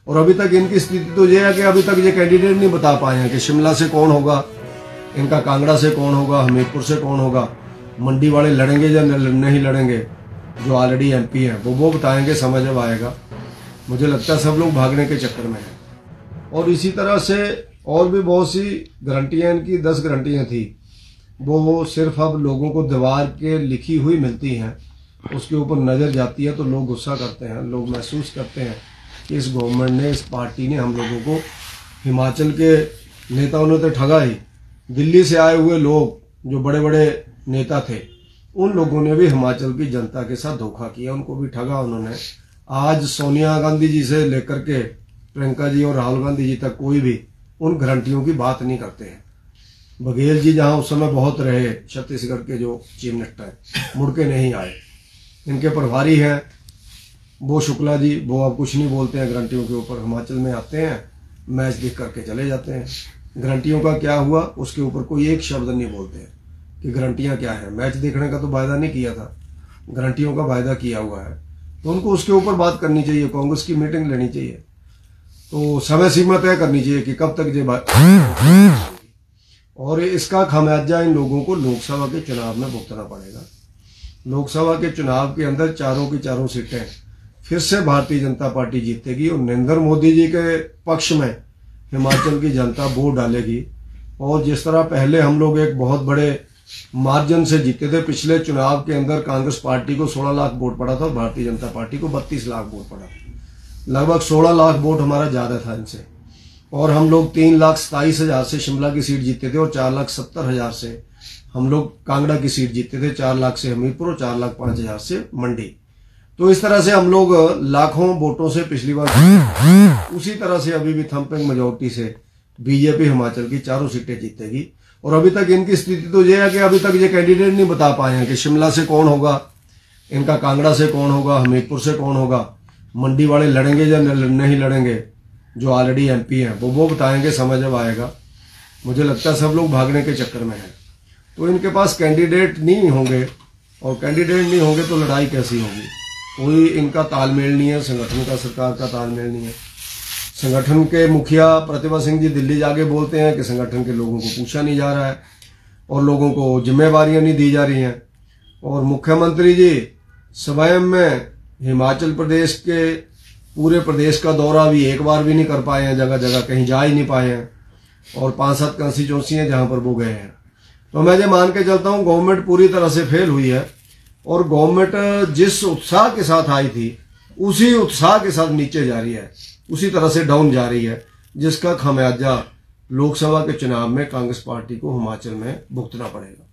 और अभी तक इनकी स्थिति तो ये है कि अभी तक ये कैंडिडेट नहीं बता पाए हैं कि शिमला से कौन होगा, इनका कांगड़ा से कौन होगा, हमीरपुर से कौन होगा, मंडी वाले लड़ेंगे या नहीं लड़ेंगे। जो ऑलरेडी MP हैं वो बताएंगे, समझ अब आएगा। मुझे लगता है सब लोग भागने के चक्कर में हैं। और इसी तरह से और भी बहुत सी गारंटियाँ, इनकी 10 गारंटियाँ थी, वो सिर्फ अब लोगों को दीवार के लिखी हुई मिलती हैं, उसके ऊपर नज़र जाती है तो लोग गुस्सा करते हैं। लोग महसूस करते हैं कि इस गवर्नमेंट ने, इस पार्टी ने हम लोगों को, हिमाचल के नेताओं ने तो ठगा ही। दिल्ली से आए हुए लोग जो बड़े बड़े नेता थे, उन लोगों ने भी हिमाचल की जनता के साथ धोखा किया, उनको भी ठगा उन्होंने। आज सोनिया गांधी जी से लेकर के प्रियंका जी और राहुल गांधी जी तक कोई भी उन गारंटियों की बात नहीं करते हैं। बघेल जी जहां उस समय बहुत रहे, छत्तीसगढ़ के जो चीफ मिनिस्टर हैं, मुड़ के नहीं आए। इनके प्रभारी हैं वो शुक्ला जी, वो अब कुछ नहीं बोलते हैं गारंटियों के ऊपर। हिमाचल में आते हैं, मैच देख करके चले जाते हैं। गारंटियों का क्या हुआ उसके ऊपर कोई एक शब्द नहीं बोलते हैं कि गारंटियां क्या है। मैच देखने का तो वायदा नहीं किया था, गारंटियों का वायदा किया हुआ है, तो उनको उसके ऊपर बात करनी चाहिए। कांग्रेस की मीटिंग लेनी चाहिए, तो समय सीमा तय करनी चाहिए कि कब तक ये बात, और इसका खामियाजा इन लोगों को लोकसभा के चुनाव में भुगतना पड़ेगा। लोकसभा के चुनाव के अंदर चारों की चारों सीटें फिर से भारतीय जनता पार्टी जीतेगी और नरेंद्र मोदी जी के पक्ष में हिमाचल की जनता वोट डालेगी। और जिस तरह पहले हम लोग एक बहुत बड़े मार्जिन से जीते थे, पिछले चुनाव के अंदर कांग्रेस पार्टी को 16 लाख वोट पड़ा था और भारतीय जनता पार्टी को 32 लाख वोट पड़ा। लगभग 16 लाख वोट हमारा ज्यादा था इनसे। और हम लोग 3,27,000 से शिमला की सीट जीते थे और 4,70,000 से हम लोग कांगड़ा की सीट जीते थे, 4 लाख से हमीरपुर और 4,05,000 से मंडी। तो इस तरह से हम लोग लाखों वोटों से पिछली बार, उसी तरह से अभी भी थम्पिंग मेजॉरिटी से बीजेपी हिमाचल की चारों सीटें जीतेगी। और अभी तक इनकी स्थिति तो यह है कि अभी तक ये कैंडिडेट नहीं बता पाए हैं कि शिमला से कौन होगा, इनका कांगड़ा से कौन होगा, हमीरपुर से कौन होगा, मंडी वाले लड़ेंगे या नहीं लड़ेंगे। जो ऑलरेडी MP हैं वो बताएंगे, समझ अब आएगा। मुझे लगता है सब लोग भागने के चक्कर में हैं। तो इनके पास कैंडिडेट नहीं होंगे, और कैंडिडेट नहीं होंगे तो लड़ाई कैसी होगी। कोई इनका तालमेल नहीं है, संगठन का, सरकार का तालमेल नहीं है। संगठन के मुखिया प्रतिभा सिंह जी दिल्ली जाके बोलते हैं कि संगठन के लोगों को पूछा नहीं जा रहा है और लोगों को जिम्मेवारियां नहीं दी जा रही हैं। और मुख्यमंत्री जी स्वयं में हिमाचल प्रदेश के पूरे प्रदेश का दौरा भी एक बार भी नहीं कर पाए हैं, जगह जगह कहीं जा ही नहीं पाए हैं। और 5-7 कंस्टिट्यूंसी हैं जहां पर वो गए हैं। तो मैं ये मान के चलता हूं गवर्नमेंट पूरी तरह से फेल हुई है। और गवर्नमेंट जिस उत्साह के साथ आई थी उसी उत्साह के साथ नीचे जा रही है, उसी तरह से डाउन जा रही है, जिसका खामियाजा लोकसभा के चुनाव में कांग्रेस पार्टी को हिमाचल में भुगतना पड़ेगा।